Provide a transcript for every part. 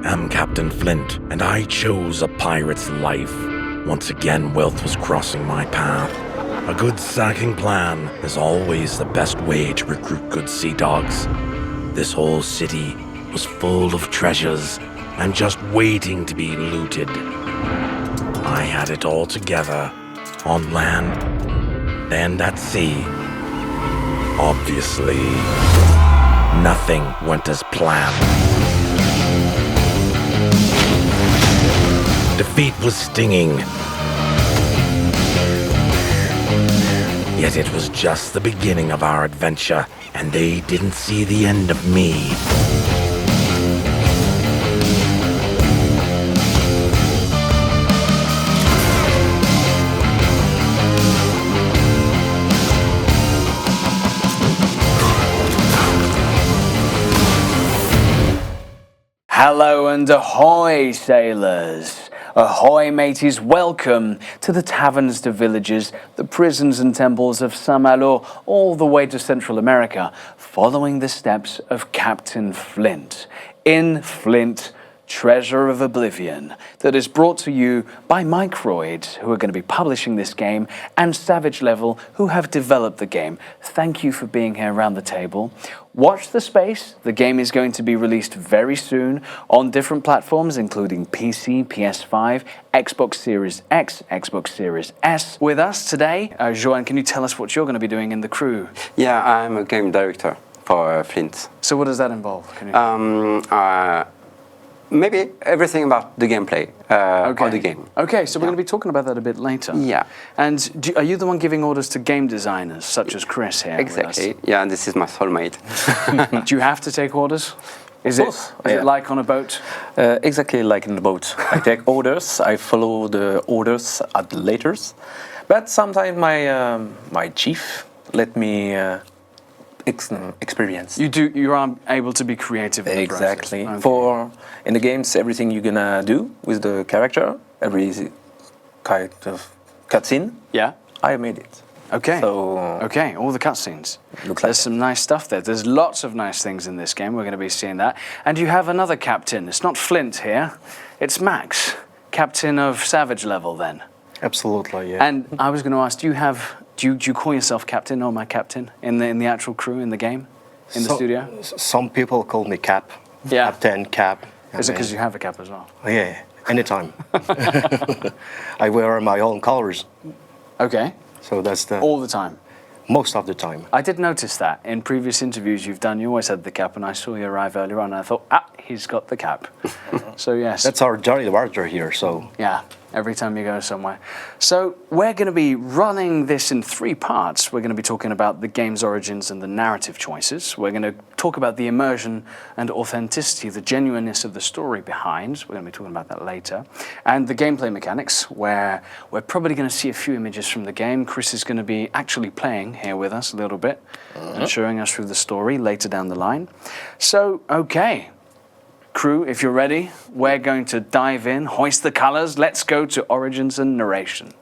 am Captain Flint, and I chose a pirate's life. Once again, wealth was crossing my path. A good sacking plan is always the best way to recruit good sea dogs. This whole city was full of treasures and just waiting to be looted. I had it all together, on land and at sea. Obviously, nothing went as planned. Defeat was stinging. Yet it was just the beginning of our adventure, and they didn't see the end of me. Hello and ahoy, sailors! Ahoy, mateys! Welcome to the taverns to villages, the prisons and temples of Saint-Malo, all the way to Central America, following the steps of Captain Flint. In Flint, Treasure of Oblivion, that is brought to you by Microids, who are going to be publishing this game, and Savage Level, who have developed the game. Thank you for being here around the table. Watch the space. The game is going to be released very soon on different platforms, including PC, PS5, Xbox Series X, Xbox Series S. With us today, Johan, can you tell us what you're going to be doing in the crew? Yeah, I'm a game director for Flint. So what does that involve? Can you... Maybe everything about the gameplay of the game. Okay, so we're going to be talking about that a bit later. Yeah. And are you the one giving orders to game designers, such as Chris here? Exactly. Yeah, this is my soulmate. Do you have to take orders? Is it like on a boat? Exactly like in the boat. I take orders, I follow the orders at the laters, but sometimes my chief let me experience. You are able to be creative in the process. Exactly. Okay. For in the games, everything you're gonna do with the character, every kind of cutscene, Yeah. I made it. Okay. So Okay, all the cutscenes. Looks There's like some nice stuff there. There's lots of nice things in this game. We're going to be seeing that. And you have another captain. It's not Flint here. It's Max, captain of Savage Level then. Absolutely, yeah. And I was going to ask, do you call yourself captain or my captain in the actual crew in the game, in the studio? Some people call me Cap. Yeah. Captain, Cap. Is it because you have a cap as well? Yeah, anytime. I wear my own colors, Okay. so that's the All the time. most of the time. I did notice that in previous interviews you've done. You always had the cap, and I saw you arrive earlier on, and I thought, he's got the cap. So yes. That's our Johnny the Barger here, so Yeah, every time you go somewhere. So we're going to be running this in 3 parts. We're going to be talking about the game's origins and the narrative choices. We're going to talk about the immersion and authenticity, the genuineness of the story behind. We're going to be talking about that later. And the gameplay mechanics, where we're probably going to see a few images from the game. Chris is going to be actually playing here with us a little bit and showing us through the story later down the line. So, okay. Crew, if you're ready, we're going to dive in, hoist the colors. Let's go to origins and narration.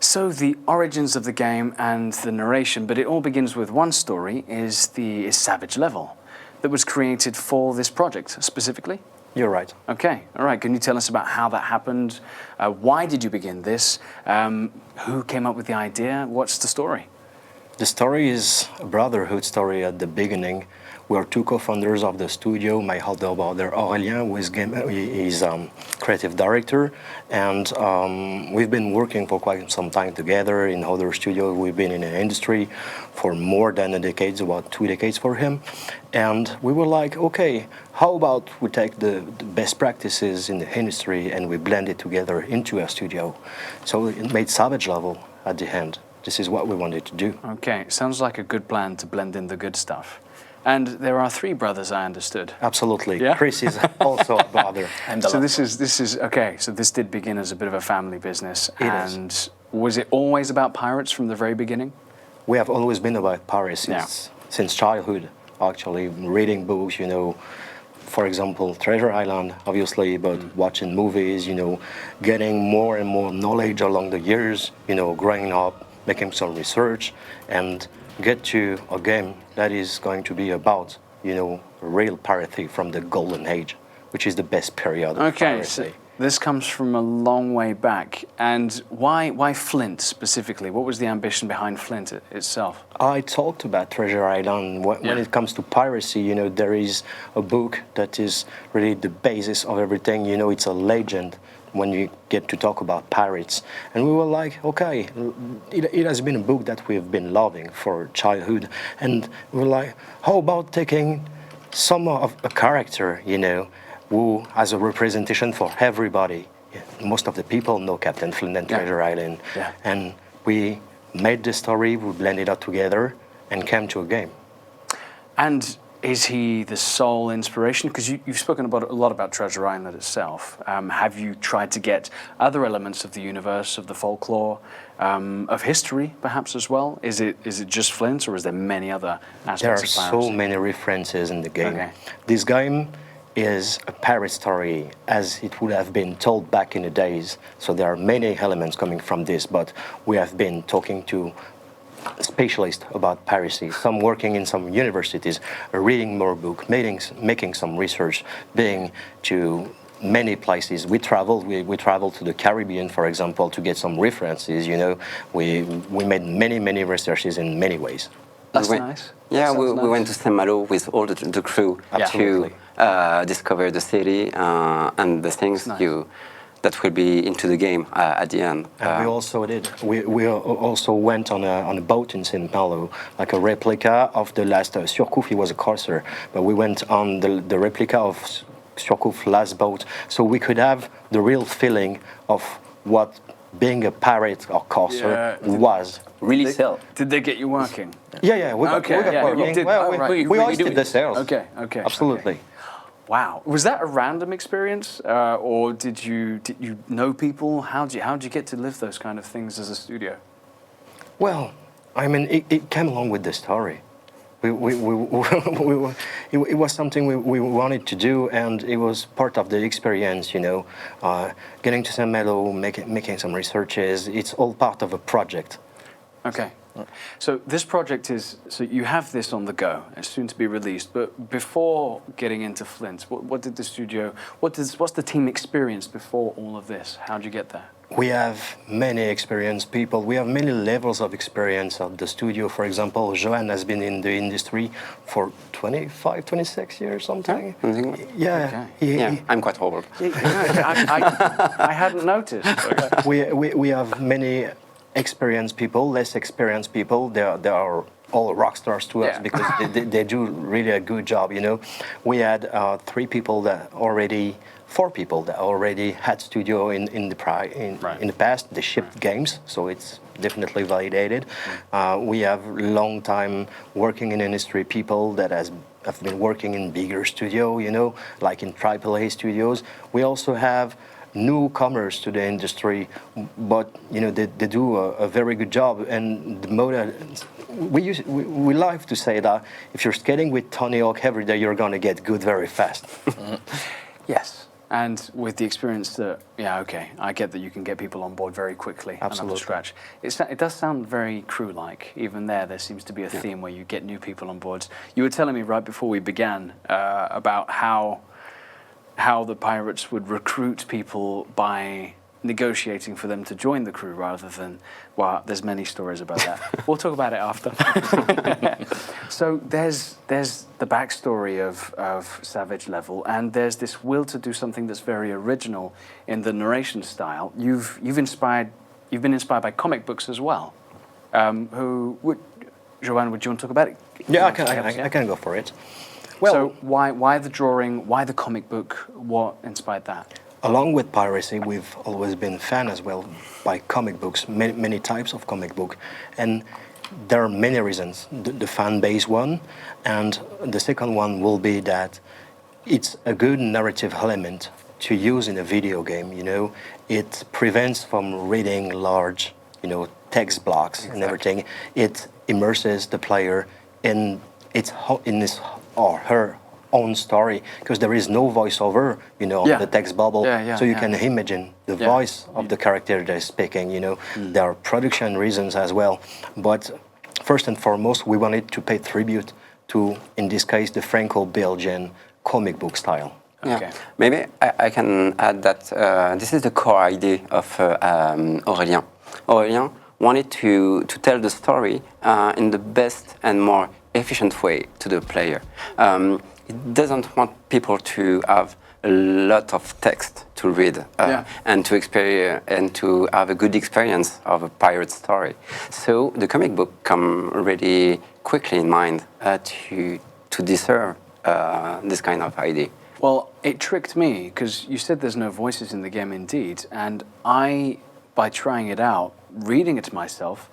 So the origins of the game and the narration, but it all begins with one story, is Savage Level, that was created for this project specifically. you're right. Okay, all right. Can you tell us about how that happened? Why did you begin this? Who came up with the idea? What's the story? The story is a brotherhood story at the beginning. We are 2 co-founders of the studio. My older brother Aurélien, who is creative director, and we've been working for quite some time together in other studios. We've been in the industry for more than a decade, about 2 decades for him, and we were like, okay, how about we take the best practices in the industry and we blend it together into a studio? So it made Savage Level at the end. This is what we wanted to do. Okay, sounds like a good plan to blend in the good stuff. And there are 3 brothers, I understood. Absolutely. Yeah? Chris is also a brother. And So this is okay. So this did begin as a bit of a family business. It and was it always about pirates from the very beginning? We have always been about piracy Yeah. since childhood, actually, reading books, for example, Treasure Island, obviously, but watching movies, getting more and more knowledge along the years, growing up, making some research, and get to a game that is going to be about, real piracy from the golden age, which is the best period of Okay, so piracy. this comes from a long way back. And why Flint specifically? What was the ambition behind Flint itself? I talked about Treasure Island. When it comes to piracy, there is a book that is really the basis of everything. It's a legend when you get to talk about pirates. And we were like, okay, it has been a book that we've been loving for childhood. And we were like, how about taking some of a character, who has a representation for everybody. Most of the people know Captain Flint and Treasure Island. Yeah. And we made the story, we blended it together, and came to a game. And is he the sole inspiration? Because you've spoken a lot about Treasure Island itself. Have you tried to get other elements of the universe, of the folklore, of history, perhaps as well? Is it just Flint, or is there many other aspects There of are piracy? so many references in the game. Okay. This game is a pirate story as it would have been told back in the days. So there are many elements coming from this, but we have been talking to specialists about piracy, some working in some universities, reading more books, making some research, being to many places. We traveled to the Caribbean, for example, to get some references. We made many researches in many ways. That's nice. Yeah, That we sounds nice. went to Saint Malo with all the crew Absolutely. to discover the city and the things Nice. that will be into the game at the end. And we also did. We also went on a boat in Saint Malo, like a replica of the last Surcouf. He was a corsair, but we went on the replica of Surcouf last boat, so we could have the real feeling of what being a pirate or corsair was. Really sell. Did they get you working? Yeah, we got Okay, yeah, working. you did- Well, oh, right. we You really hoisted do. the sails. Okay. Absolutely. Wow, was that a random experience, or did you know people? How'd you get to live those kind of things as a studio? Well, I mean, it came along with the story. It was something we wanted to do, and it was part of the experience, getting to Saint Malo, making some researches. It's all part of a project. Okay. So this project so you have this on the go, it's soon to be released, but before getting into Flint, what did the studio, what's the team experience before all of this? How'd you get there? We have many experienced people. We have many levels of experience at the studio. For example, Johan has been in the industry for 25, 26 years, something. Yeah. Okay. I'm quite old. I hadn't noticed. Okay. We have many experienced people, less experienced people. They are all rock stars to us because they do really a good job. We had 4 people that already had studio in the past. They shipped games, so it's definitely validated. We have long time working in industry people that have been working in bigger studio, like in AAA studios. We also have newcomers to the industry, but they do a very good job. And the model, we like to say that if you're skating with Tony Hawk every day, you're gonna get good very fast. Yes. And with the experience that, I get that you can get people on board very quickly. Absolutely. And up to scratch. It does sound very crew-like. Even there seems to be a theme where you get new people on board. You were telling me right before we began about how the pirates would recruit people by negotiating for them to join the crew rather than, well, there's many stories about that. We'll talk about it after. So there's the backstory of Savage Level, and there's this will to do something that's very original in the narration style. You've been inspired by comic books as well. Johan, would you want to talk about it? Yeah, I can go for it. Well, So why the drawing? Why the comic book? What inspired that? along with piracy, we've always been fan as well by comic books, many types of comic book, and there are many reasons. The fan base one, and the second one will be that it's a good narrative element to use in a video game. You know, it prevents from reading large, text blocks and everything. It immerses the player in his or her own story because there is no voiceover, Yeah. the text bubble, so you yeah. can imagine the Yeah. voice of the character that is speaking. There are production reasons as well, but first and foremost, we wanted to pay tribute to, in this case, the Franco-Belgian comic book style. Yeah. Okay. Maybe I can add that this is the core idea of Aurélien. Aurélien wanted to tell the story in the best and more efficient way to the player. He doesn't want people to have a lot of text to read and to experience and to have a good experience of a pirate story. So the comic book come really quickly in mind to deserve this kind of idea. Well, it tricked me because you said there's no voices in the game indeed, and I, by trying it out, reading it to myself,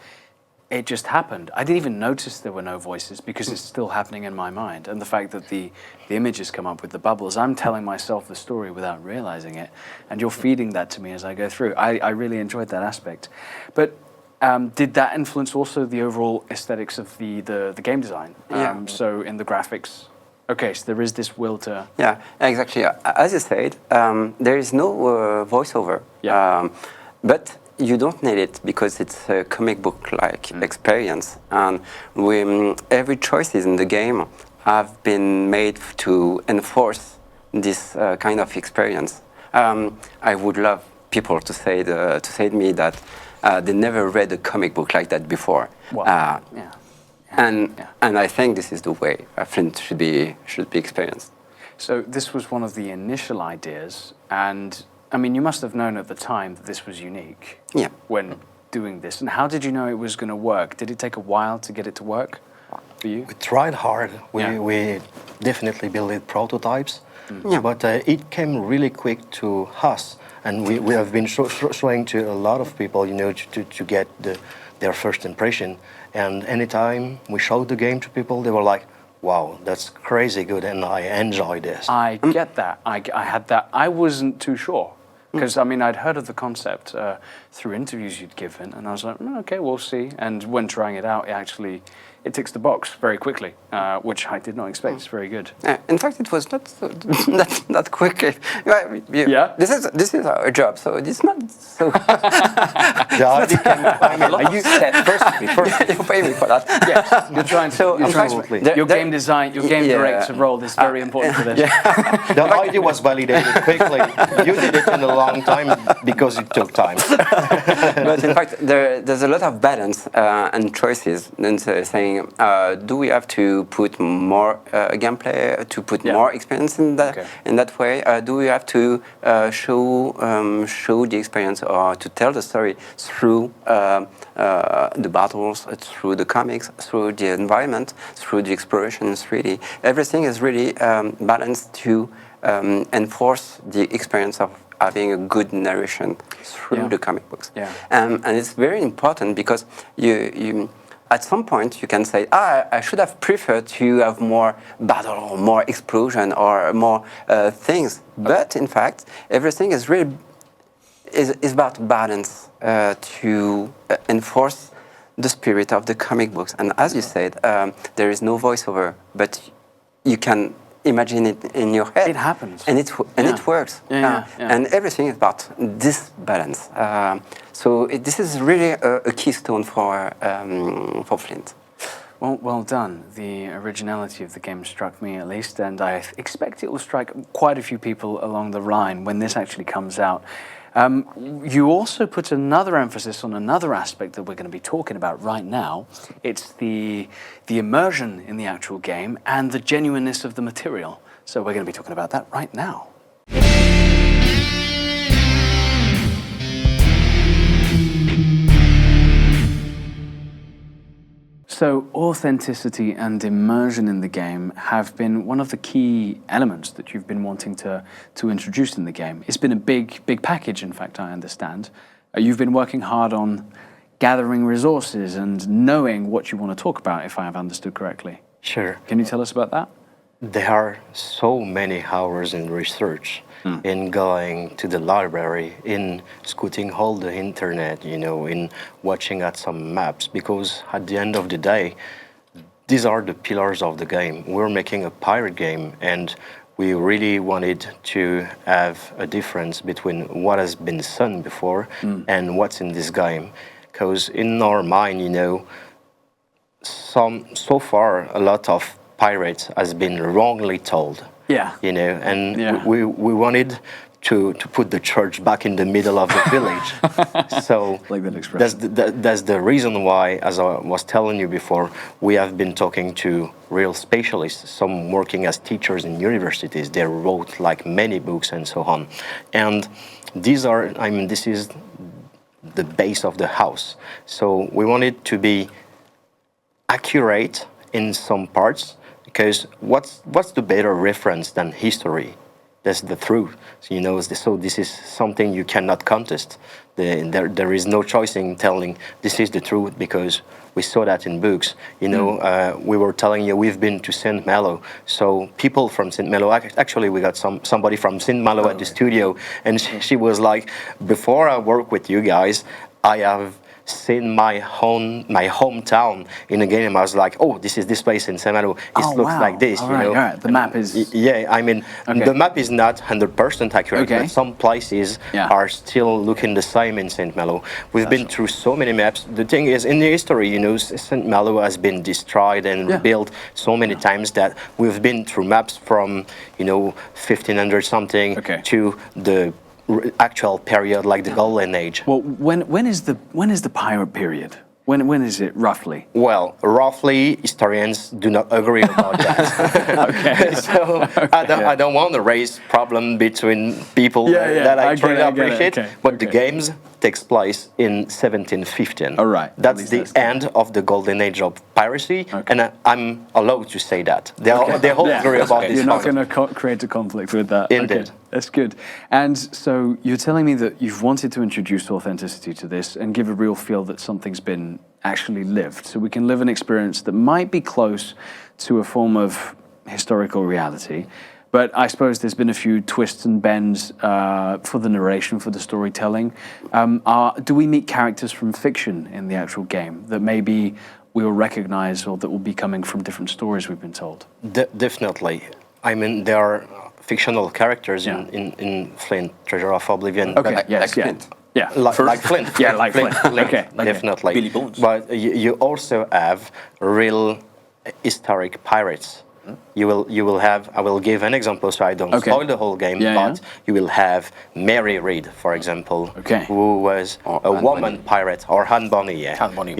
it just happened. I didn't even notice there were no voices because it's still happening in my mind. And the fact that the images come up with the bubbles, I'm telling myself the story without realizing it, and you're feeding that to me as I go through. I really enjoyed that aspect. But did that influence also the overall aesthetics of the game design? So in the graphics, okay, so there is this will to... Yeah, exactly. As you said, there is no voiceover. But you don't need it because it's a comic book-like experience. And every choices in the game have been made to enforce this kind of experience. I would love people to say to me that they never read a comic book like that before. Wow. And I think this is the way Flint should be experienced. So this was one of the initial ideas, and I mean, you must have known at the time that this was unique. Yeah. When doing this, and how did you know it was going to work? Did it take a while to get it to work for you? We tried hard. We definitely built prototypes, but it came really quick to us, and we have been showing to a lot of people, to get their first impression. And anytime we showed the game to people, they were like, wow, that's crazy good, and I enjoy this. I get that. I had that. I wasn't too sure. Because, I mean, I'd heard of the concept through interviews you'd given, and I was like, okay, we'll see. And when trying it out, it ticks the box very quickly, which I did not expect. It's very good. In fact, it was not that quickly. Yeah? This is our job, so it's not so... I use that first. You pay me for that. Yes, you're trying to... Your game design, your game director role is very important for this. The idea was validated quickly. You did it in a long time because it took time. But in fact, there's a lot of balance and choices. And saying, do we have to put more gameplay, to put more experience in that way? Do we have to show the experience or to tell the story through the battles, through the comics, through the environment, through the exploration in 3D? Everything is really balanced to enforce the experience of having a good narration through the comic books. And it's very important because you at some point you can say, I should have preferred to have more battle or more explosion or more things. But in fact, everything is really is about balance to enforce the spirit of the comic books. And as you said, there is no voiceover, but you can imagine it in your head. It happens. And it works. And everything is about this balance. So this is really a keystone for Flint. Well done. The originality of the game struck me at least, and I expect it will strike quite a few people along the line when this actually comes out. You also put another emphasis on another aspect that we're going to be talking about right now. It's the immersion in the actual game and the genuineness of the material. So we're going to be talking about that right now. So authenticity and immersion in the game have been one of the key elements that you've been wanting to introduce in the game. It's been a big package, in fact, I understand. You've been working hard on gathering resources and knowing what you want to talk about, if I have understood correctly. Sure. Can you tell us about that? There are so many hours in research, in going to the library, in scouting all the internet, in watching at some maps, because at the end of the day, these are the pillars of the game. We're making a pirate game, and we really wanted to have a difference between what has been done before and what's in this game. Because in our mind, so far a lot of pirates has been wrongly told. Yeah. And Yeah. we wanted to put the church back in the middle of the village. So Like that expression. that's the reason why, as I was telling you before, we have been talking to real specialists, some working as teachers in universities. They wrote like many books and so on. And this is the base of the house. So we wanted to be accurate in some parts, because what's the better reference than history? That's the truth, so this is something you cannot contest. There is no choice in telling this is the truth, because we saw that in books. We were telling you we've been to Saint Malo, so people from Saint Malo, actually we got somebody from Saint Malo at the studio, and she was like, before I work with you guys, I have seen my hometown in a game. I was like, oh, this place in Saint Malo. It looks like this, All right. The map is... Yeah, the map is not 100% accurate, but some places are still looking the same in Saint Malo. We've been through so many maps. The thing is, in the history, Saint Malo has been destroyed and rebuilt so many times that we've been through maps from, 1500 something to the actual period, like the Golden Age. Well, when is the pirate period? When is it roughly? Well, roughly, historians do not agree about that. So I don't want to raise problem between people that I truly appreciate. But the games takes place in 1715. All right. That's the end of the golden age of piracy, and I'm allowed to say that. They all agree about this. You're not going to create a conflict with that. Indeed. Okay. That's good. And so you're telling me that you've wanted to introduce authenticity to this and give a real feel that something's been actually lived, so we can live an experience that might be close to a form of historical reality. But I suppose there's been a few twists and bends for the narration, for the storytelling. Do we meet characters from fiction in the actual game that maybe we will recognize or that will be coming from different stories we've been told? Definitely. There are fictional characters in Flint, Treasure of Oblivion. Like Flint. Yeah, like Flint. Yeah, like Flint. Okay, Definitely. Billy Bones. But you also have real historic pirates. You will have. I will give an example so I don't spoil the whole game. You will have Mary Reed, for example, who was a woman pirate, or Han Bonny. Han Bonny.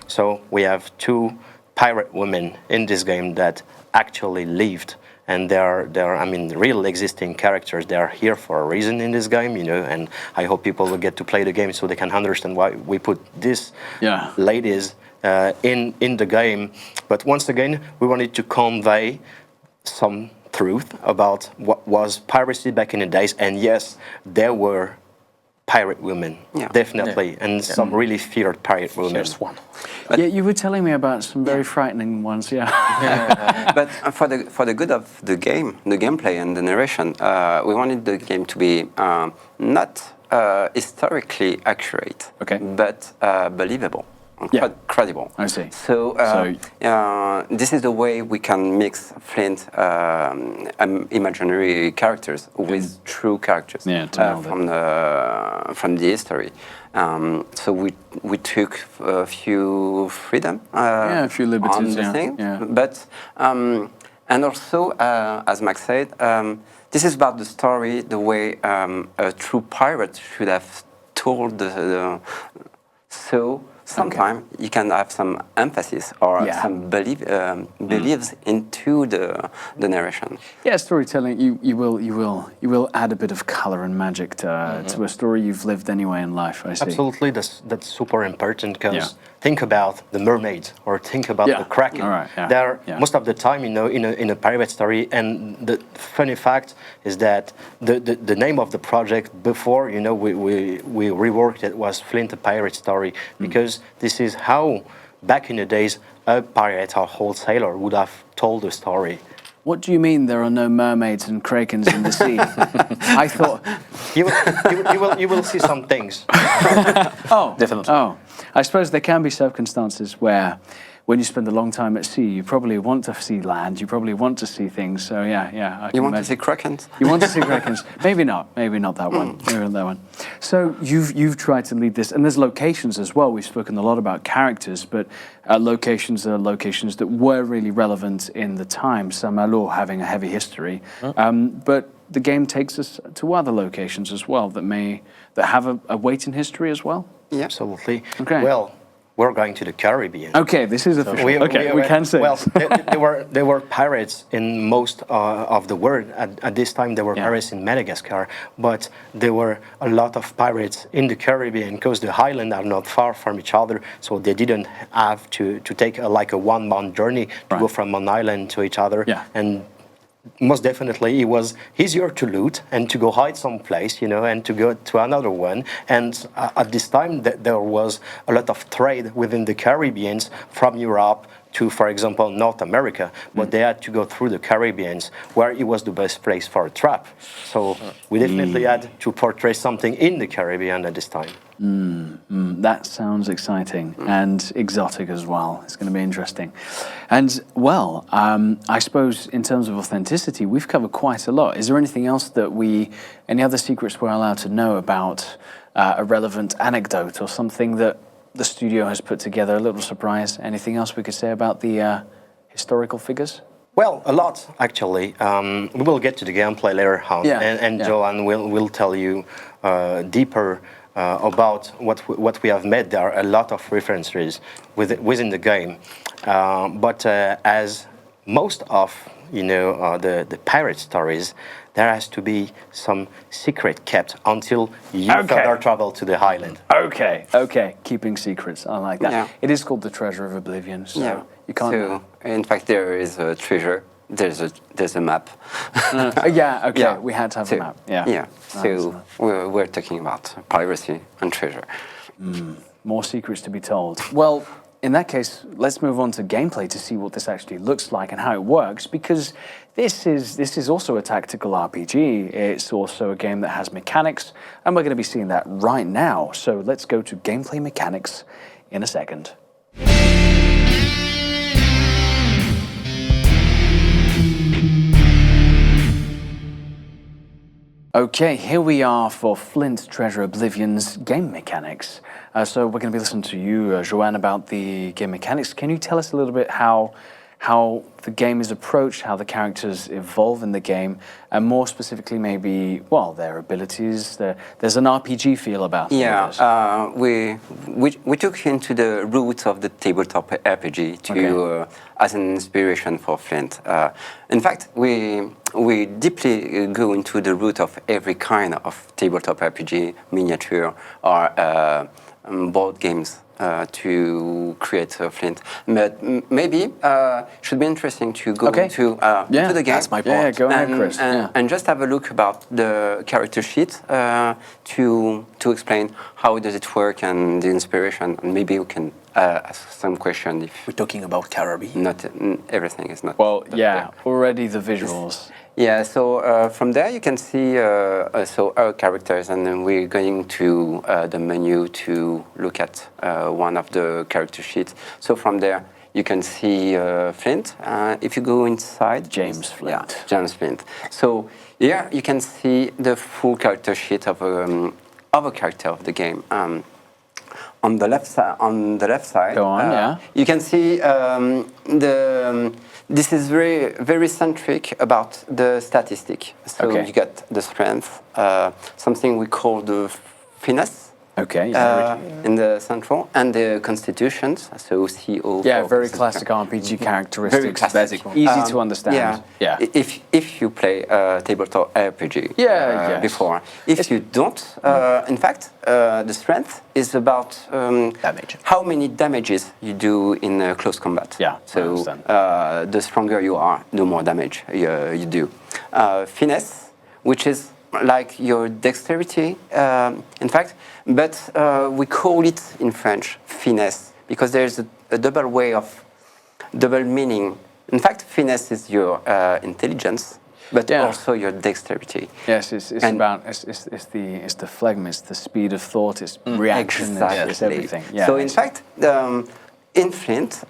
So we have two pirate women in this game that actually lived. And they're real existing characters. They are here for a reason in this game, and I hope people will get to play the game so they can understand why we put these ladies in the game. But once again, we wanted to convey some truth about what was piracy back in the days. And yes, there were pirate women, definitely, and some really feared pirate women. There's one. You were telling me about some very frightening ones, But for the good of the game, the gameplay and the narration, we wanted the game to be not historically accurate, but believable. Credible. I see. So this is the way we can mix Flint imaginary characters with true characters from the history. So we took a few freedom, a few liberties, on the thing, but and also as Max said, this is about the story, the way a true pirate should have told so. Sometimes you can have some emphasis or some beliefs into the narration. Yeah, storytelling. You will add a bit of color and magic to a story you've lived anyway in life. I see. Absolutely, that's super important, because think about the mermaid or think about the kraken. Most of the time, in a pirate story, and the funny fact is that the name of the project before, we reworked it, was Flint, a pirate story, because this is how back in the days a pirate or wholesaler would have told the story. What do you mean there are no mermaids and krakens in the sea? I thought you will see some things. Definitely. I suppose there can be circumstances where when you spend a long time at sea, you probably want to see land. You probably want to see things. So yeah. You want to see krakens? You want to see krakens? Maybe not that one. Maybe not that one. So you've tried to lead this, and there's locations as well. We've spoken a lot about characters, but locations are locations that were really relevant in the time. Saint-Malo having a heavy history, but the game takes us to other locations as well that have a weight in history as well. Yeah, absolutely. Okay. Well, we're going to the Caribbean. Okay, this is official. We can say. Well, there were pirates in most of the world. At this time, there were pirates in Madagascar, but there were a lot of pirates in the Caribbean because the islands are not far from each other, so they didn't have to take a 1 month journey to go from one island to each other. Yeah. And most definitely, it was easier to loot and to go hide someplace, and to go to another one. And at this time, there was a lot of trade within the Caribbean from Europe to, for example, North America, but they had to go through the Caribbean, where it was the best place for a trap. So we definitely had to portray something in the Caribbean at this time. That sounds exciting and exotic as well. It's going to be interesting. And, well, I suppose in terms of authenticity, we've covered quite a lot. Is there anything else any other secrets we're allowed to know about a relevant anecdote or something that the studio has put together, a little surprise? Anything else we could say about the historical figures? Well, a lot, actually. We will get to the gameplay later on, and Johan will tell you deeper about what we have made. There are a lot of references within the game, but as most of the pirate stories, there has to be some secret kept until you further travel to the island. Okay. Keeping secrets. I like that. Yeah. It is called the Treasure of Oblivion, so you can't... So, in fact, there is a treasure. There's a map. We had to have a map. Yeah. So we're talking about piracy and treasure. More secrets to be told. Well, in that case, let's move on to gameplay to see what this actually looks like and how it works, because this is also a tactical RPG. It's also a game that has mechanics, and we're going to be seeing that right now. So let's go to gameplay mechanics in a second. Okay, here we are for Flint Treasure Oblivion's game mechanics. So we're going to be listening to you, Johan, about the game mechanics. Can you tell us a little bit how the game is approached, how the characters evolve in the game, and more specifically maybe, their abilities? There's an RPG feel about it. Yeah, we took into the roots of the tabletop RPG as an inspiration for Flint. In fact, we deeply go into the root of every kind of tabletop RPG, miniature, or board games to create Flint. But maybe should be interesting to go to the game. That's my point. Yeah, go ahead, Chris. And just have a look about the character sheet to explain how does it work and the inspiration. And maybe we can ask some question if we're talking about Caribbean. Not everything is not. Well, already the visuals. Yeah, so from there you can see our characters, and then we're going to the menu to look at one of the character sheets. So from there you can see Flint. If you go inside, James Flint. Yeah, James Flint. So here you can see the full character sheet of a character of the game. On the left side, go on. You can see this is very, very centric about the statistic. So you get the strength, something we call the finesse. In the central, and the constitutions, so CO. Yeah, very classic RPG characteristics. Very classic. Easy to understand. Yeah. If you play tabletop RPG before. If you don't, in fact, the strength is about damage. How many damages you do in close combat. Yeah, so the stronger you are, the more damage you do. Finesse, which is like your dexterity, in fact, but we call it in French finesse because there's a double meaning. In fact, finesse is your intelligence, but also your dexterity. Yes, it's the phlegm, it's the speed of thought, it's reaction, it's everything. Yeah, so in fact, in Flint,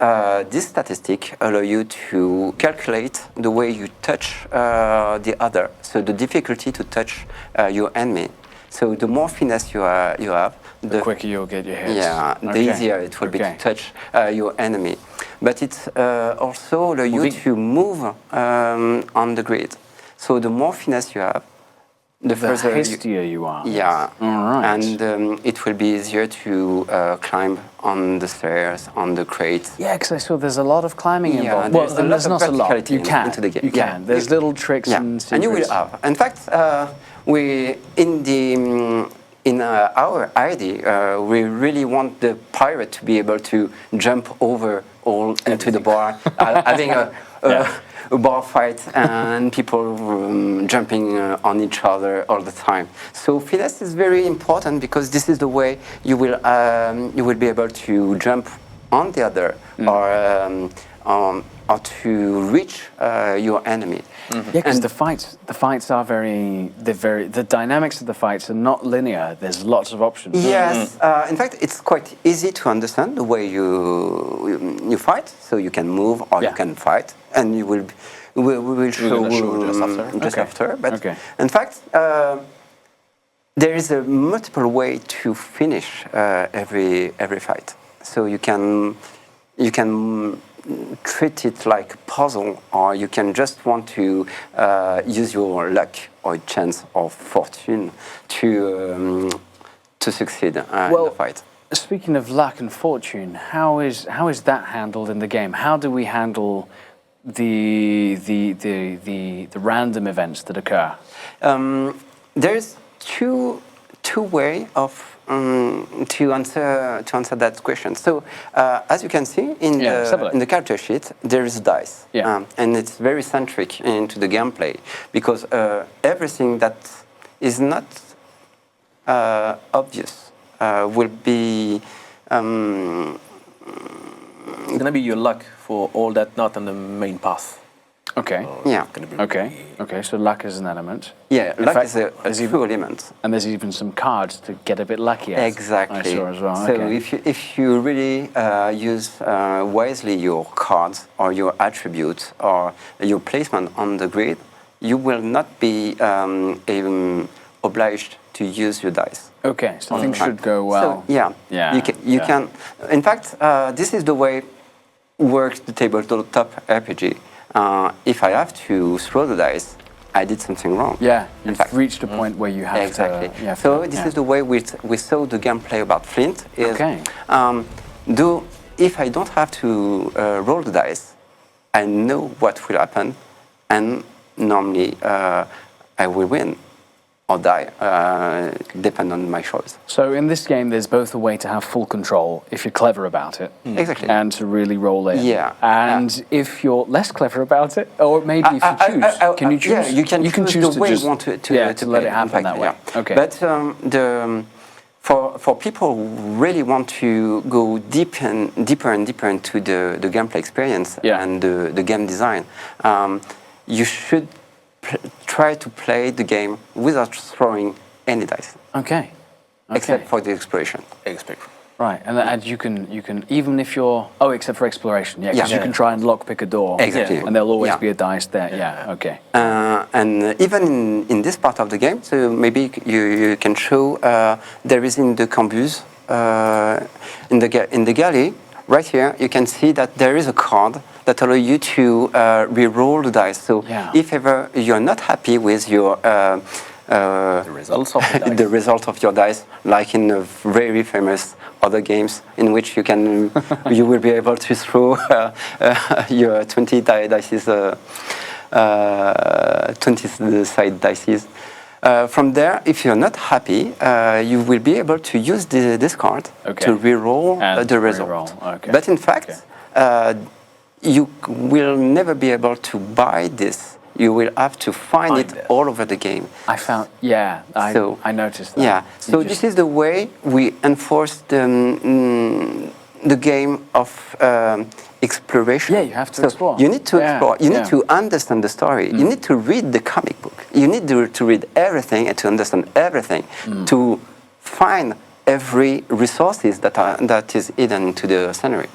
this statistic allows you to calculate the way you touch the other, so the difficulty to touch your enemy. So the more finesse you have, the quicker you'll get your hits. Yeah, the easier it will be to touch your enemy. But it also allows you to move on the grid. So the more finesse you have, the further hastier you are. Yeah, all right. And it will be easier to climb on the stairs, on the crates. Yeah, because I saw there's a lot of climbing involved. There's Well, there's not a lot. You can. Into the game. You can. There's little tricks and secrets. And you will have. In fact, we in our idea, we really want the pirate to be able to jump over all into the bar, having a bar fight and people jumping on each other all the time. So finesse is very important because this is the way you will be able to jump on the other or to reach your enemy. Mm-hmm. Yeah, because the fights are the dynamics of the fights are not linear. There's lots of options. Yes, in fact, it's quite easy to understand the way you fight. So you can move or you can fight, and we will show just after. But in fact, there is a multiple way to finish every fight. So you can treat it like a puzzle, or you can just want to use your luck or chance or fortune to succeed in the fight. Speaking of luck and fortune, how is that handled in the game? How do we handle the random events that occur? There's two way of to answer that question. So as you can see in the character sheet, there is a dice, and it's very centric into the gameplay because everything that is not obvious will be. It's gonna be your luck for all that not on the main path. Okay. Okay. So luck is an element. Yeah, luck is a true element. And there's even some cards to get a bit luckier. Exactly. I saw as well. So if you really use wisely your cards or your attributes or your placement on the grid, you will not be obliged to use your dice. Okay, so things should go well. So, you can. In fact, this is the way works the tabletop RPG. If I have to throw the dice, I did something wrong. Yeah, you've reached a point where you have to... Exactly. So this is the way we saw the gameplay about Flint. Is, if I don't have to roll the dice, I know what will happen, and normally I will win or die, depend on my choice. So in this game, there's both a way to have full control if you're clever about it, exactly, and to really roll in. Yeah, and if you're less clever about it, or maybe if you choose, can you choose? Yeah, you can choose the way you want to let it happen that way. Yeah. Okay. But for people who really want to go deeper and deeper into the gameplay experience and the game design, you should try to play the game without throwing any dice. Okay. Except for the exploration. Right, and you can even if you're except for exploration, because you can try and lockpick a door. Exactly. And there'll always be a dice there. Yeah. Okay. And even in this part of the game, so maybe you can show there is in the cambuse in the galley right here. You can see that there is a card that allows you to re-roll the dice. So if ever you're not happy with your the result of your dice, like in a very famous other games in which you will be able to throw your 20 dices, 20 side dices. From there, if you're not happy, you will be able to use this card to re-roll the result. But in fact, you will never be able to buy this. You will have to find it all over the game. I noticed that. Yeah, so this is the way we enforce the game of exploration. Yeah, you have to explore. You need to explore. You need to understand the story. You need to read the comic book. You need to read everything and to understand everything to find every resources that is hidden into the scenery.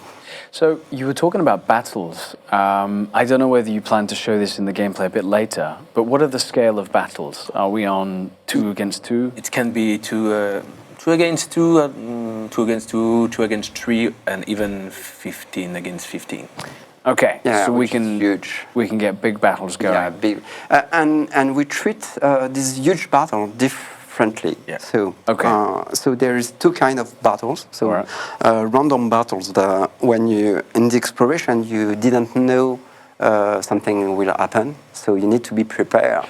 So you were talking about battles. I don't know whether you plan to show this in the gameplay a bit later, but what are the scale of battles? Are we on 2 against 2? It can be 2 against 2, 2 against 2, 2 against 3, and even 15 against 15. Okay, Yeah, so which is huge. we can get big battles going. Yeah, big. And we treat this huge battle differently. Yeah. So, Okay. So there is 2 kind of battles. So Alright. random battles. When you in the exploration you didn't know something will happen, so you need to be prepared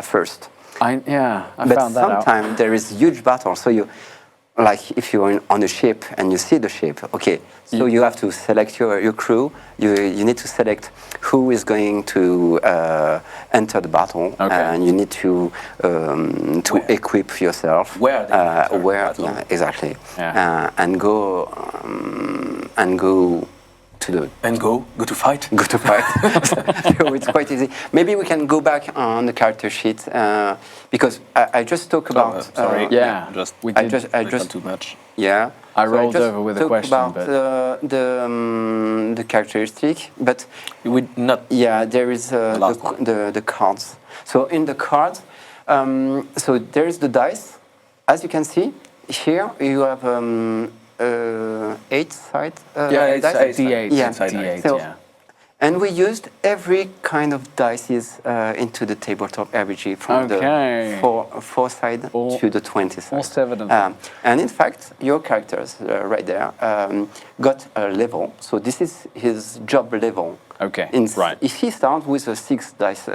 first. I But found that out. sometimes there is huge battle. So you, like if you're on a ship and you see the ship, okay, so you have to select your crew. You need to select who is going to enter the battle, Okay. and you need to equip yourself. Where they enter the battle. Yeah, exactly. Yeah. And go to the Go to fight. go to fight. So it's quite easy. Maybe we can go back on the character sheet because I just talked about. Sorry. Yeah, Just we I did. just not too much. yeah. I So rolled just over with a talked question, about but- the characteristic, but We not. yeah, there is last one. the cards. So in the cards, so there is the dice. As you can see here, you have 8 side Yeah, dice. it's D8. Yeah. D8, So- yeah. And we used every kind of dices into the tabletop RPG from Okay. the 4 side All- to the 20 side. all 7 of them. And in fact, your characters right there got a level. So this is his job level. Okay, In, right. If he starts with a 6 dice,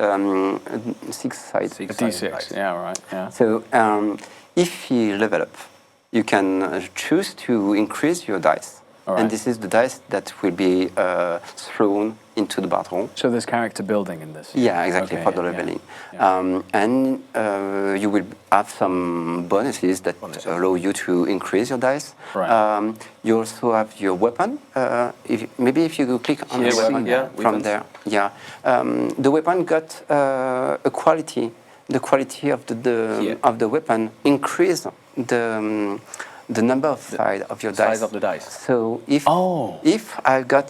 6 side. A D6, yeah, right, yeah. So if he level up, you can choose to increase your dice. All right. And this is the dice that will be thrown into the battle. So there's character building in this? Yeah, exactly, Okay, for the yeah, leveling. yeah. And you will have some bonuses that allow you to increase your dice. Right. You also have your weapon. Maybe if you click on Yeah, the weapon yeah, from weapons. there. Yeah. The weapon got a quality. The quality of Yeah. of the weapon increase the number of side of your dice. Size of the dice. So if Oh. if I got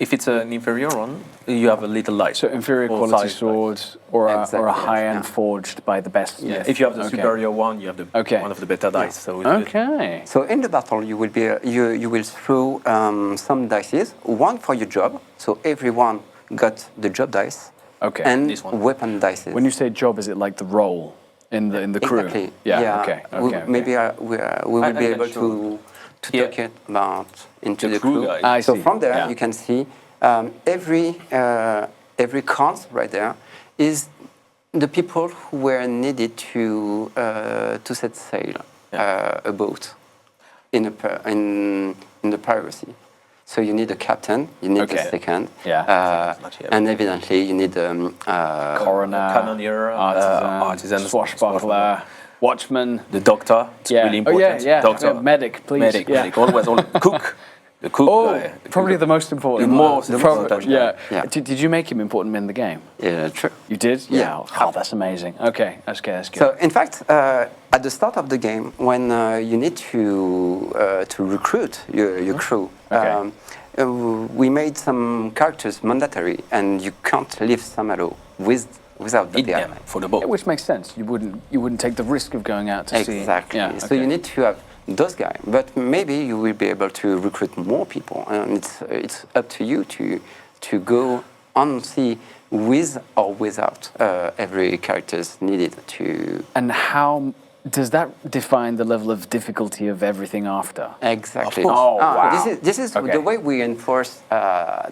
If it's an inferior one, you have a little light. So inferior Or quality size, swords or a Exactly, high-end yeah. forged by the best Yeah. smith. If you have the Okay. superior one, you have the Okay. one of the better dice. So it's good. Okay. So in the battle, you will be you will throw some dices, one for your job. So everyone got the job dice, Okay. and This one. weapon dices. When you say job, is it like the role in the crew? Exactly. Yeah. Okay. We- Okay. Maybe we will I be can able show. to Yeah. talk it about into The the crew crew. guys. I So see, from there, yeah. you can see every card right there is the people who were needed to set sail a boat in the piracy. So you need a captain, you need Okay. a second, Yeah. and evidently you need Coroner, Cannoneer, artisan, swashbuckler, watchman. the doctor. It's Yeah. really Oh important. yeah, yeah. Doctor, Yeah, medic, please. medic, Yeah. medic. Always, cook. The cook. Oh, guy. probably the most important. The most Probably- important, Yeah. yeah. Did you make him important in the game? true. You did? Yeah. Oh, that's amazing. Okay, that's good. That's good. So, in fact, at the start of the game, when you need to recruit your crew, Okay. we made some characters mandatory, and you can't leave Saint-Malo without the Eat guy. them for the boat. Which makes sense. You wouldn't take the risk of going out to see. Exactly. Yeah. So okay. you need to have those guys, but maybe you will be able to recruit more people, and it's up to you to go on see with or without every characters needed to. And how does that define the level of difficulty of everything after? Exactly. Of course. Oh, wow. This is Okay. the way we enforce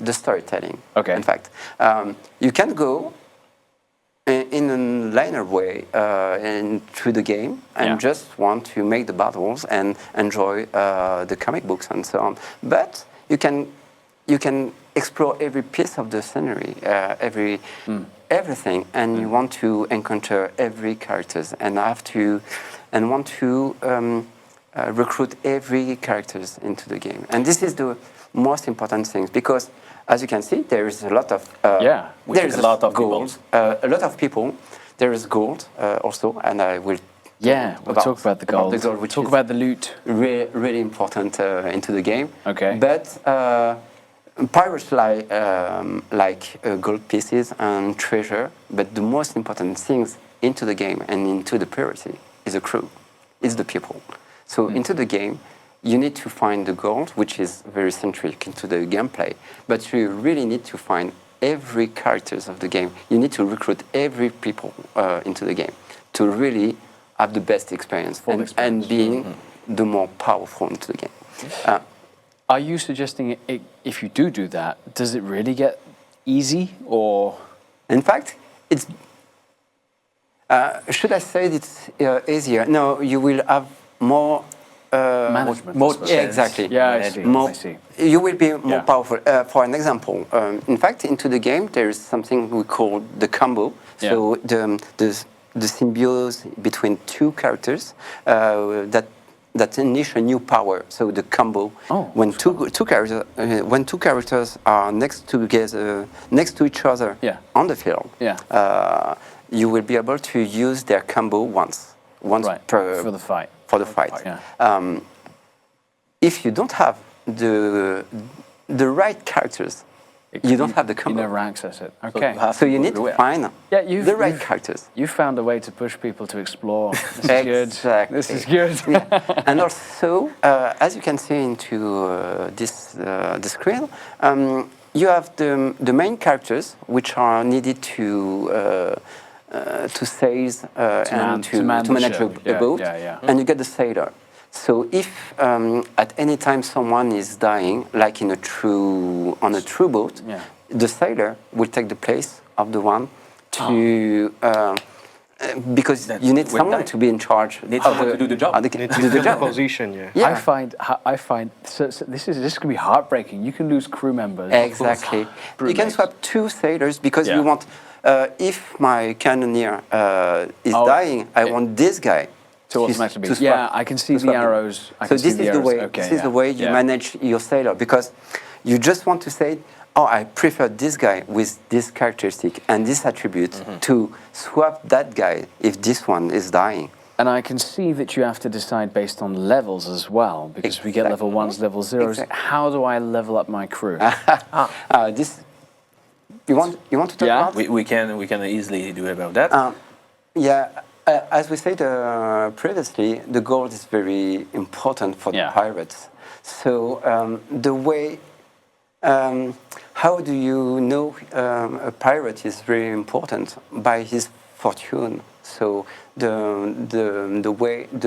the storytelling. Okay. In fact, you can go in a linear way through the game and Yeah. just want to make the battles and enjoy the comic books and so on. But you can explore every piece of the scenery, everything, and you want to encounter every characters and want to recruit every characters into the game. And this is the most important thing because, as you can see, there is a lot of We there took is a lot of gold, a lot of people. There is gold also, and I will Yeah, we'll talk about the gold. Which talk is about the loot. really important into the game. Okay. But pirates like gold pieces and treasure, but the most important things into the game and into the piracy is the crew, is the people. So into the game, you need to find the gold, which is very centric into the gameplay, but you really need to find every characters of the game. You need to recruit every people into the game to really have the best experience and being the more powerful into the game. Are you suggesting if you do that, does it really get easy or? In fact, it's. Should I say it's easier? No, you will have more. Management. Yeah, exactly. Yeah, I see. More, I see. You will be more powerful. For an example, in fact, into the game there is something we call the combo. So the symbiosis between two characters that unleash a new power. So the combo, when two characters are next to each other on the field, you will be able to use their combo once per for the fight. For the fight. If you don't have the right characters, you don't have the combo. You never access it. Okay. So you need to find the right characters. You found a way to push people to explore. This is good. This is good. And also, as you can see into the screen, you have the main characters which are needed to sail and to manage a boat, and you get the sailor. So if at any time someone is dying, like on a true boat, the sailor will take the place of the one to because you need someone to be in charge. To do the job. To do the job. Position, I find so this can be heartbreaking. You can lose crew members. Exactly. You can swap two sailors because you want. If my cannoneer is dying, I want this guy to automatically be. I can see the arrows. So this is the way. This is the way you manage your sailor, because you just want to say, "Oh, I prefer this guy with this characteristic and this attribute to swap that guy if this one is dying." And I can see that you have to decide based on levels as well, because we get level 1s, level 0s. How do I level up my crew? This. You want to talk about? We can easily do about that. As we said previously, the gold is very important for the pirates. So the way, how do you know a pirate is very important? By his fortune. So the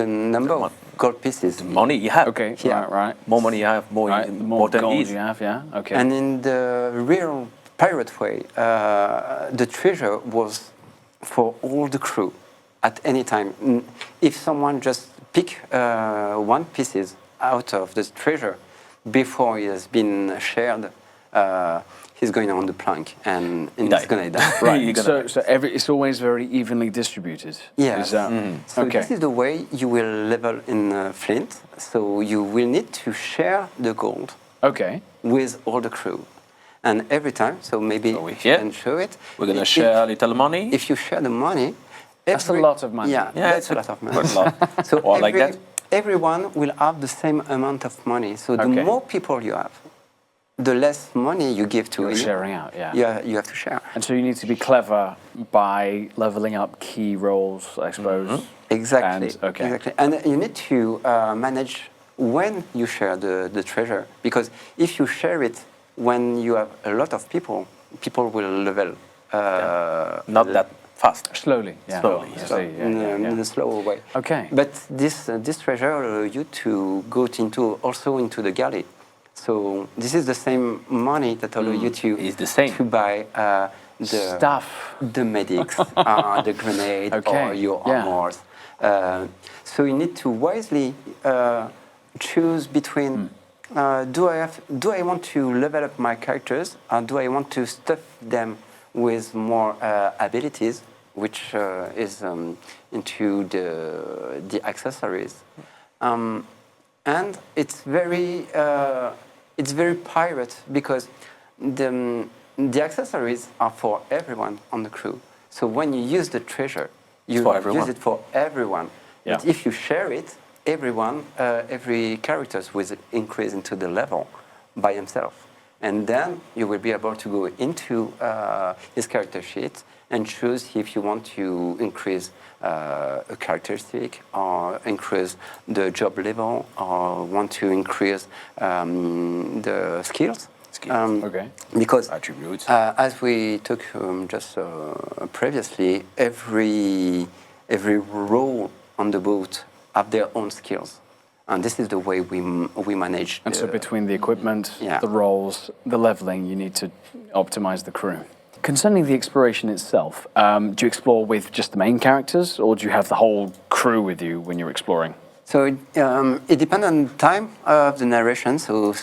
number of gold pieces. The money you have. Okay. Right. More money you have, more gold you have. Yeah. Okay. And in the real pirate way, the treasure was for all the crew at any time. If someone just pick one pieces out of the treasure before it has been shared, he's going on the plank and he's going to die. Right. So it's always very evenly distributed. Yeah. So this is the way you will level in Flint. So you will need to share the gold. Okay. With all the crew. And every time, so maybe we can show it. We're going to share a little money. If you share the money, that's a lot of money. Yeah, it's a lot of money. So everyone will have the same amount of money. So the more people you have, the less money you give to. You're sharing out, Yeah, you have to share. And so you need to be clever by leveling up key roles, I suppose. Exactly. Exactly. And you need to manage when you share the treasure, because if you share it when you have a lot of people will level. Not that fast. Slowly. In a slower way. Okay. But this treasure allows you to go into the galley. So this is the same money that allows you to buy the stuff, the medics, the grenade, or your armors. So you need to wisely choose between. Do I want to level up my characters, or do I want to stuff them with more abilities, which is into the accessories, and it's very pirate, because the accessories are for everyone on the crew. So when you use the treasure, you use it for everyone. Yeah. But if you share it, every character will increase into the level by himself. And then you will be able to go into his character sheet and choose if you want to increase a characteristic or increase the job level or want to increase the skills. Okay. Because Attributes. as we talked just previously, every role on the boat have their own skills. And this is the way we manage. And so between the equipment, Yeah. the roles, the leveling, you need to optimize the crew. Concerning the exploration itself, do you explore with just the main characters, or do you have the whole crew with you when you're exploring? So it depends on the time of the narration. So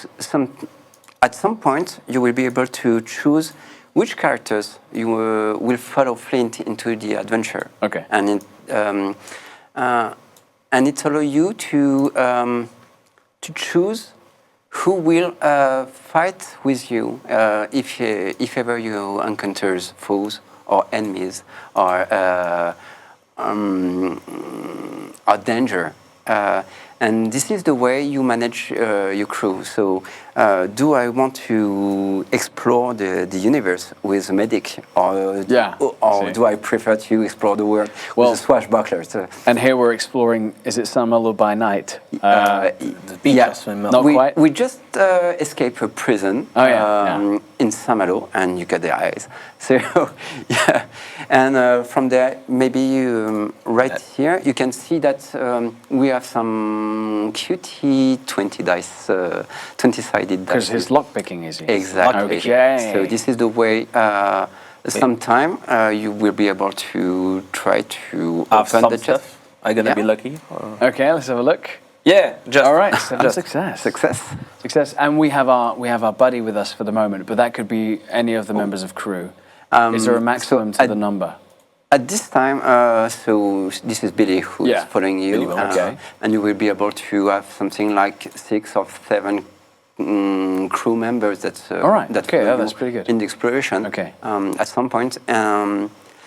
at some point, you will be able to choose which characters you will follow Flint into the adventure. Okay. And it allows you to choose who will fight with you if ever you encounter foes or enemies or danger. And this is the way you manage your crew. So, do I want to explore the universe with a medic, or do I prefer to explore the world with a swashbuckler? So, And here we're exploring, is it Saint-Malo by night? Not we, quite? We just escaped a prison in Saint-Malo, and you got the eyes. So, yeah. And from there, maybe right here, you can see that we have some QT 20 dice, 20-sided dice. Because his lockpicking is easy. Exactly. Okay. So this is the way. Sometime you will be able to try to open the chest. I'm gonna be lucky. Or... Okay, let's have a look. Yeah, just all right. Success. Success. And we have our buddy with us for the moment, but that could be any of the members of crew. Is there a maximum to the number? At this time, so this is Billy who is following you, and you will be able to have something like 6 or 7 crew members that that's pretty good in the exploration. Okay. At some point,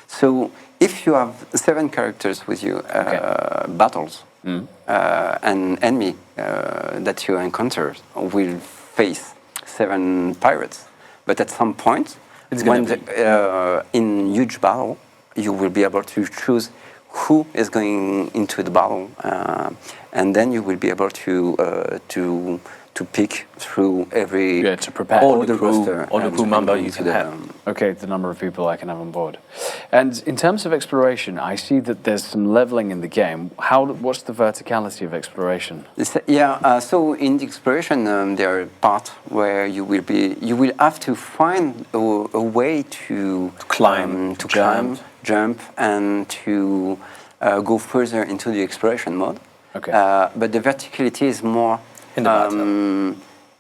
so if you have 7 characters with you, battles and enemy that you encounter will face 7 pirates, but at some point, in huge battle, you will be able to choose who is going into the battle, and then you will be able to pick through every to prepare all the roster, all the crew member you can have. Okay, the number of people I can have on board. And in terms of exploration, I see that there's some leveling in the game. What's the verticality of exploration? So in the exploration, there are parts where you will have to find a way to climb, jump, and to go further into the exploration mode. Okay. But the verticality is more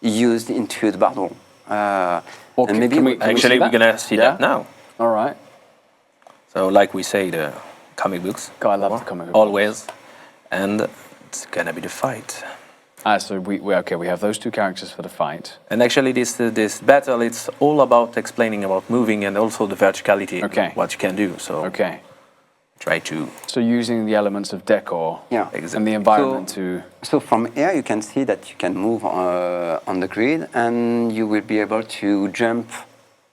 used into the battle. And maybe we're gonna see that now. All right. So, like we say, the comic books. God, I love the comic books. Always, and it's gonna be the fight. So we have those 2 characters for the fight. And actually, this battle, it's all about explaining about moving and also the verticality. Okay. What you can do. So. Try to. So using the elements of decor and the environment to. So from here you can see that you can move on the grid, and you will be able to jump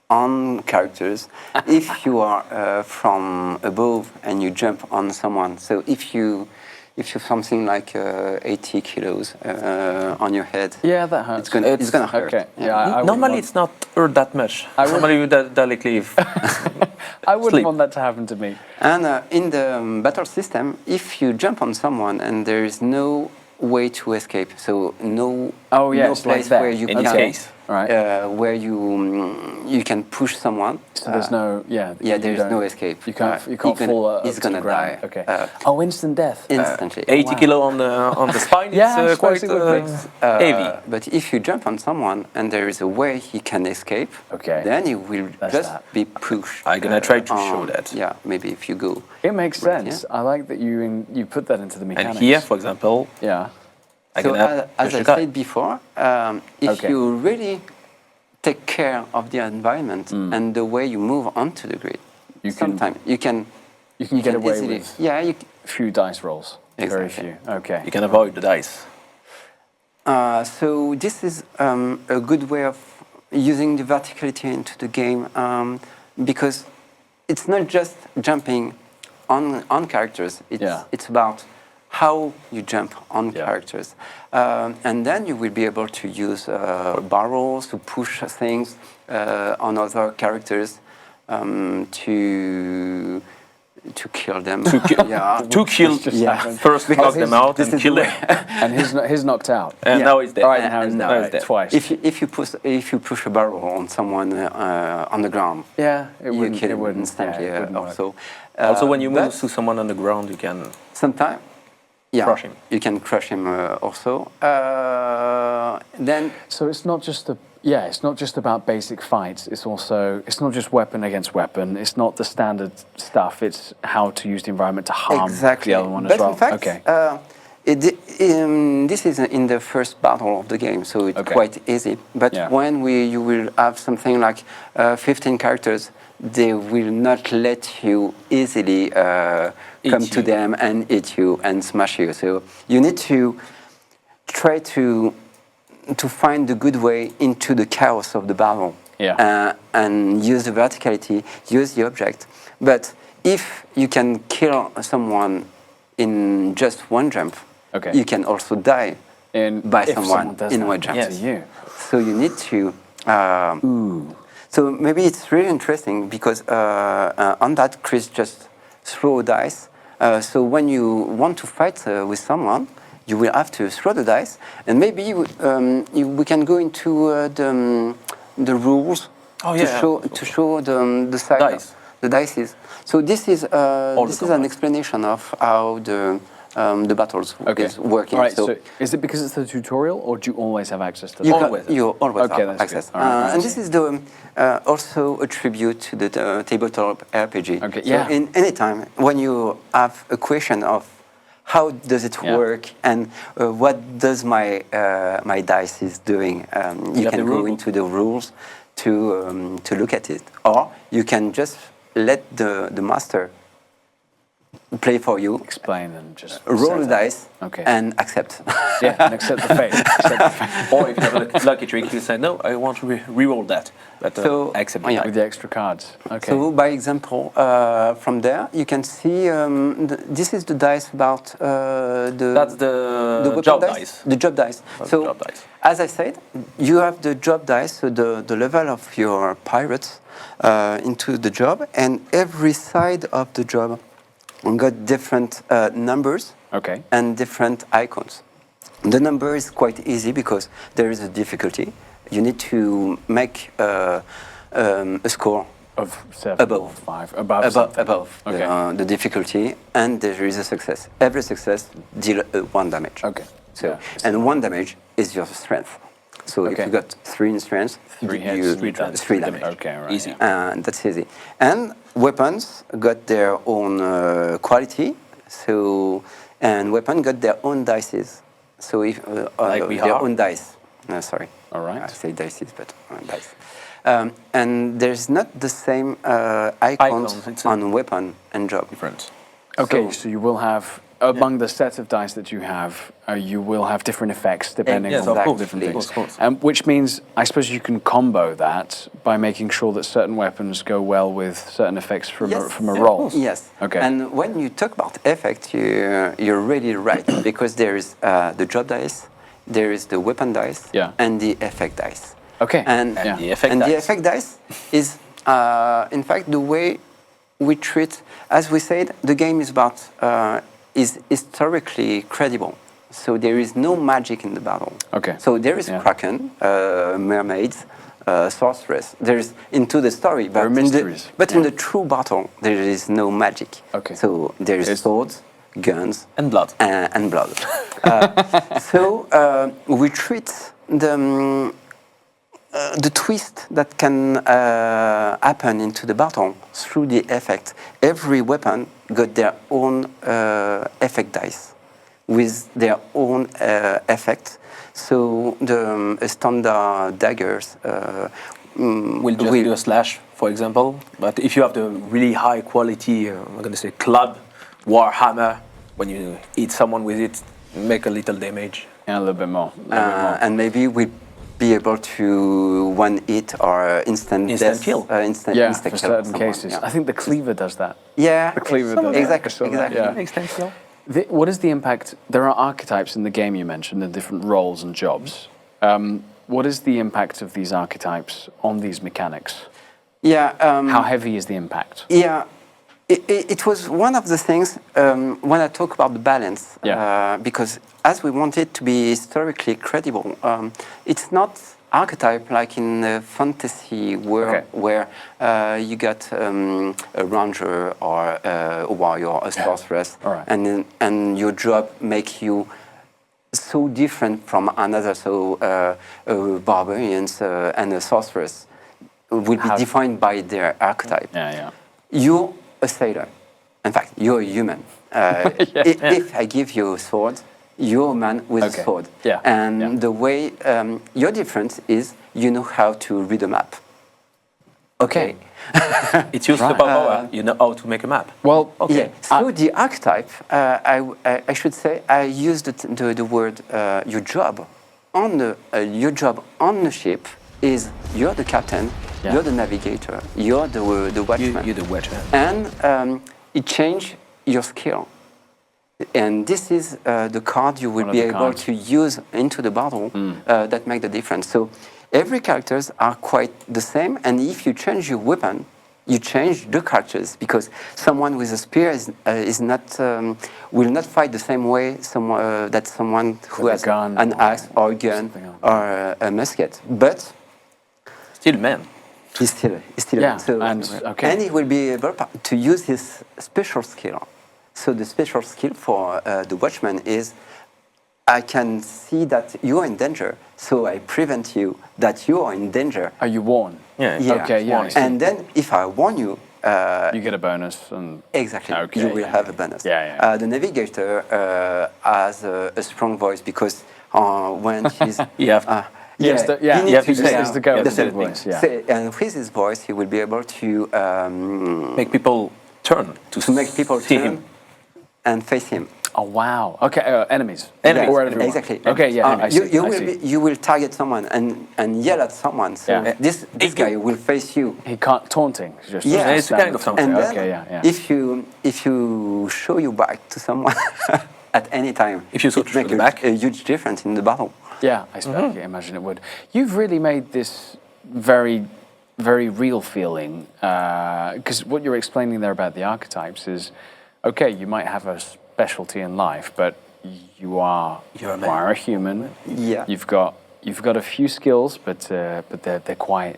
on characters if you are from above and you jump on someone. So if you something like 80 kilos on your head, that hurts. It's gonna hurt. Okay. Yeah. Normally it's not hurt that much. Normally you delicately. I wouldn't want that to happen to me. And in the battle system, if you jump on someone and there is no way to escape, so no place where you can where you can push someone. So there's no there is no escape. You can't fall. He's gonna die. Okay. Instant death. Instantly. 80 kilo on the spine. It's quite heavy. But if you jump on someone and there is a way he can escape, then he will be pushed. I'm gonna try to show that. Yeah, maybe if you go. It makes sense. I like that you put that into the mechanics. And here, for example. So as I said before, if you really take care of the environment and the way you move onto the grid, sometimes you can get away easily, with a few dice rolls. Very Exactly. few. Okay. You can avoid the dice. So this is a good way of using the verticality into the game because it's not just jumping on characters. It's about how you jump on characters, and then you will be able to use barrels to push things on other characters to kill them. To kill. First, knock them out and kill them. And he's knocked out. And now he's dead. All right, now he's dead. Twice. If you push a barrel on someone on the ground, it you wouldn't. kill It him wouldn't. instantly. Yeah, it wouldn't work. Also, Also, when you move but to someone on the ground, you can sometimes, crush him. You can crush him also. Then So it's not just it's not just about basic fights. It's not just weapon against weapon. It's not the standard stuff. It's how to use the environment to harm exactly. the other one But as well. in fact, Okay. this is in the first battle of the game, so it's quite easy. But when you will have something like 15 characters, they will not let you easily come to them and eat you and smash you. So you need to try to find the good way into the chaos of the battle. And use the verticality, use the object. But if you can kill someone in just one jump, you can also die by someone in one jump. So you need to. So maybe it's really interesting because on that, Chris just throw dice. So when you want to fight with someone, you will have to throw the dice, and maybe we can go into the rules to show the size, the dices. So this is an explanation of how the battles is working. All right, so is it because it's the tutorial, or do you always have access to that? You always have access. Right, and this is also a tribute to the tabletop RPG. Okay, so in any time when you have a question of how does it work and what does my dice is doing, you can go into the rules to look at it, or you can just let the master play for you, explain and just roll the dice, and accept. And accept the fate. Or if you have a lucky trick, you say, no, I want to re-roll that. But accept it with the extra cards. Okay. So by example, from there, you can see this is the dice about That's the job dice. The job dice. So, job dice. As I said, you have the job dice, so the level of your pirates into the job, and every side of the job got different numbers and different icons. The number is quite easy because there is a difficulty. You need to make a score of 7 above or 5, above the difficulty, and there is a success. Every success deals 1 damage. So and 1 damage is your strength. So if you got 3 in strength, 3 hits, 3 damage. Right. Easy. That's easy. And weapons got their own quality. So and weapon got their own dices. So if their own dice. No, sorry. All right. I say dices, but dice. And there's not the same icons on weapon and job. Different. Okay, so you will have, among the set of dice that you have, you will have different effects depending on different things. Which means, I suppose you can combo that by making sure that certain weapons go well with certain effects from a roll. Yes. Okay. And when you talk about effect, you're really right, because there is the job dice, there is the weapon dice, and the effect dice. Okay. And the effect dice is, in fact, the way we treat, as we said, the game is about is historically credible. So there is no magic in the battle. Okay. So there is Kraken, mermaids, sorceress. There is into the story, but in the true battle there is no magic. Okay. So there is swords, guns, and blood. And blood. So we treat the twist that can happen into the battle through the effect. Every weapon got their own effect dice with their own effect. So the standard daggers will just do a slash, for example. But if you have the really high quality, I'm going to say club, warhammer, when you hit someone with it, make a little damage. Yeah, a little bit more. And maybe we'll be able to one hit or instant death, kill. Instant Yeah, instant for kill certain someone, cases. yeah. I think the cleaver does that. Yeah, The cleaver does that. exactly, exactly. Yeah. What is the impact? There are archetypes in the game you mentioned, and different roles and jobs. What is the impact of these archetypes on these mechanics? Yeah. How heavy is the impact? Yeah, it was one of the things when I talk about the balance, because as we want it to be historically credible, it's not archetype like in the fantasy world where you got a ranger or a warrior, a sorceress, and your job make you so different from another. So barbarians and a sorceress will be defined by their archetype. You're a sailor. In fact, you're a human. If I give you a sword, you're a man with a sword. And the way your difference is you know how to read a map. Okay. It's used the power. You know how to make a map. Well, So the archetype, I should say, I used the word your job on the ship is you're the captain, you're the navigator, you're the watchman. You're the watchman. And it changed your skill. And this is the card you will be able to use into the battle that make the difference. So every characters are quite the same, and if you change your weapon, you change the characters, because someone with a spear is not will not fight the same way that someone who has an axe or a gun or a musket. But still man. He's still a man. So, and he will be able to use his special skill. So the special skill for the watchman is, I can see that you are in danger, so I prevent you that you are in danger. Are you warned? Yeah. And then if I warn you, you get a bonus. And exactly. You will have a bonus. The navigator has a strong voice, because when he's he needs to go with his voice. And with his voice, he will be able to make people turn to make people see turn him and face him. Oh wow! Okay, enemies. Or exactly. Okay, You will target someone and yell at someone. So this guy will face you. He can't taunting. Just it's kind of something. And then if you show your back to someone at any time, if you switch make a huge difference in the battle. Yeah, I imagine it would. You've really made this very, very real feeling, because what you're explaining there about the archetypes is, okay, you might have a specialty in life, but you are a human. Yeah. You've got a few skills, but they're quite.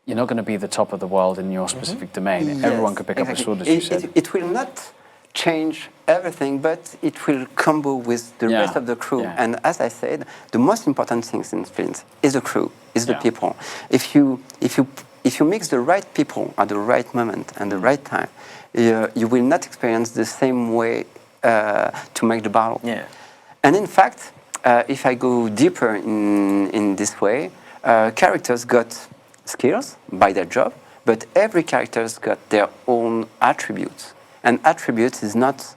You're not going to be the top of the world in your specific domain. Yes, everyone could pick up a sword, as you said. It will not change everything, but it will combo with the rest of the crew. Yeah. And as I said, the most important things in Flint is the crew, is the people. If you mix the right people at the right moment and the right time, you will not experience the same way to make the battle. Yeah. And in fact, if I go deeper in this way, characters got skills by their job, but every character's got their own attributes. And attributes is not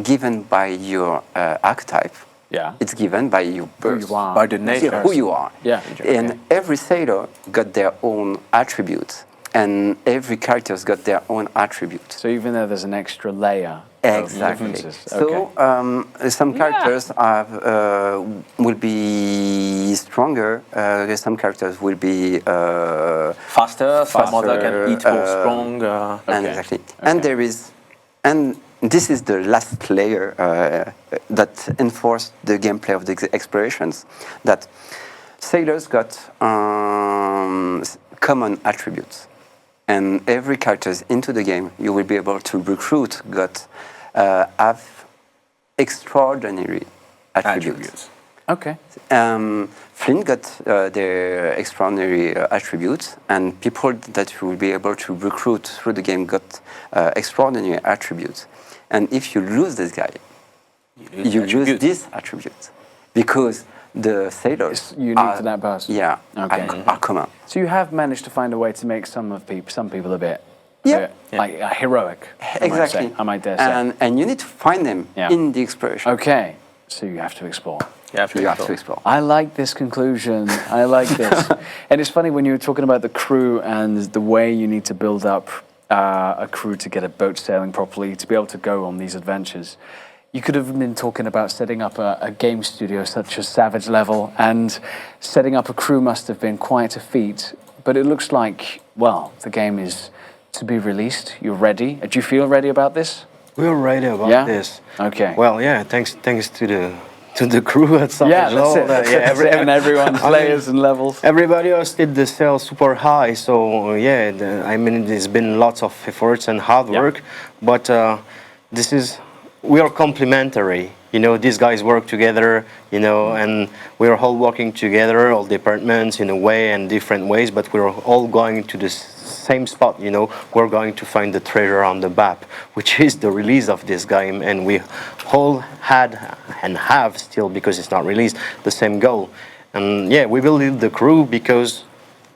given by your archetype. Yeah. It's given by your birth. Who you are. By the nature. Who you are. Yeah. And every sailor got their own attributes. And every character's got their own attributes. So even though there's an extra layer exactly. of differences. So some characters will be stronger. Some characters will be faster. Some other can eat more strong. And exactly. And there is, and this is the last layer that enforced the gameplay of the explorations. That sailors got common attributes. And every characters into the game, you will be able to recruit, have extraordinary attributes. Okay. Flint got their extraordinary attributes, and people that you will be able to recruit through the game got extraordinary attributes. And if you lose this guy, you lose this attribute, because the sailors it's unique to that person. Yeah, are common. So you have managed to find a way to make some people a bit Yeah. Like heroic. Exactly. I might dare say. And you need to find them in the exploration. Okay, so you have to explore. You have to explore. I like this conclusion. I like this. And it's funny when you were talking about the crew and the way you need to build up a crew to get a boat sailing properly, to be able to go on these adventures. You could have been talking about setting up a game studio such as Savage Level, and setting up a crew must have been quite a feat. But it looks like, well, the game is to be released. You're ready. Do you feel ready about this? We're ready about this. Okay. Well, yeah, thanks to the crew at Savage Level. And everyone's layers and levels. Everybody else did the sales super high, so yeah, I mean, there's been lots of efforts and hard work, but we are complementary. You know, these guys work together, you know, and we're all working together, all departments in a way and different ways, but we're all going to the same spot, you know. We're going to find the treasure on the map, which is the release of this game, and we all had and have still, because it's not released, the same goal. And yeah, we built the crew because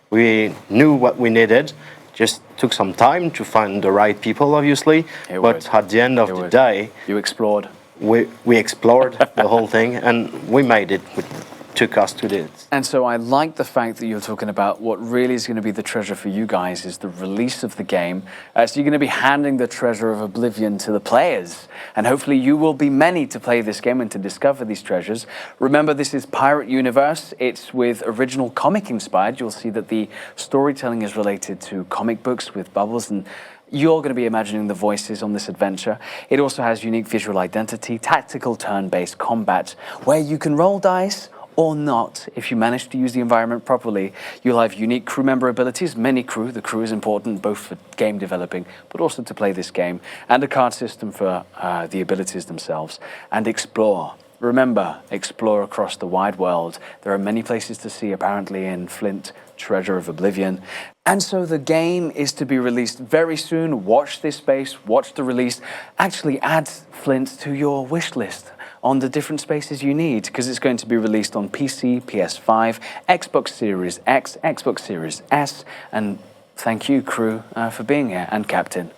we knew what we needed. Just took some time to find the right people, obviously, but at the end of the day, you explored. We explored the whole thing, and we made it. It took us to this. And so I like the fact that you're talking about what really is going to be the treasure for you guys is the release of the game. So you're going to be handing the treasure of Oblivion to the players. And hopefully you will be many to play this game and to discover these treasures. Remember, this is Pirate Universe. It's with original comic inspired. You'll see that the storytelling is related to comic books with bubbles, and you're going to be imagining the voices on this adventure. It also has unique visual identity, tactical turn-based combat, where you can roll dice or not. If you manage to use the environment properly, you'll have unique crew member abilities, many crew. The crew is important both for game developing, but also to play this game, and a card system for the abilities themselves, and explore. Remember, explore across the wide world. There are many places to see, apparently, in Flint, Treasure of Oblivion. And so the game is to be released very soon. Watch this space, watch the release. Actually add Flint to your wish list on the different spaces you need, because it's going to be released on PC, PS5, Xbox Series X, Xbox Series S. And thank you, crew, for being here, and Captain.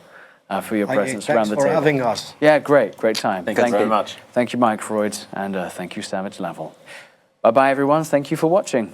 For your presence around the table. Thanks for having us. Yeah, great time. Thank you very much. Thank you, Microids, and thank you, Savage Level. Bye-bye, everyone. Thank you for watching.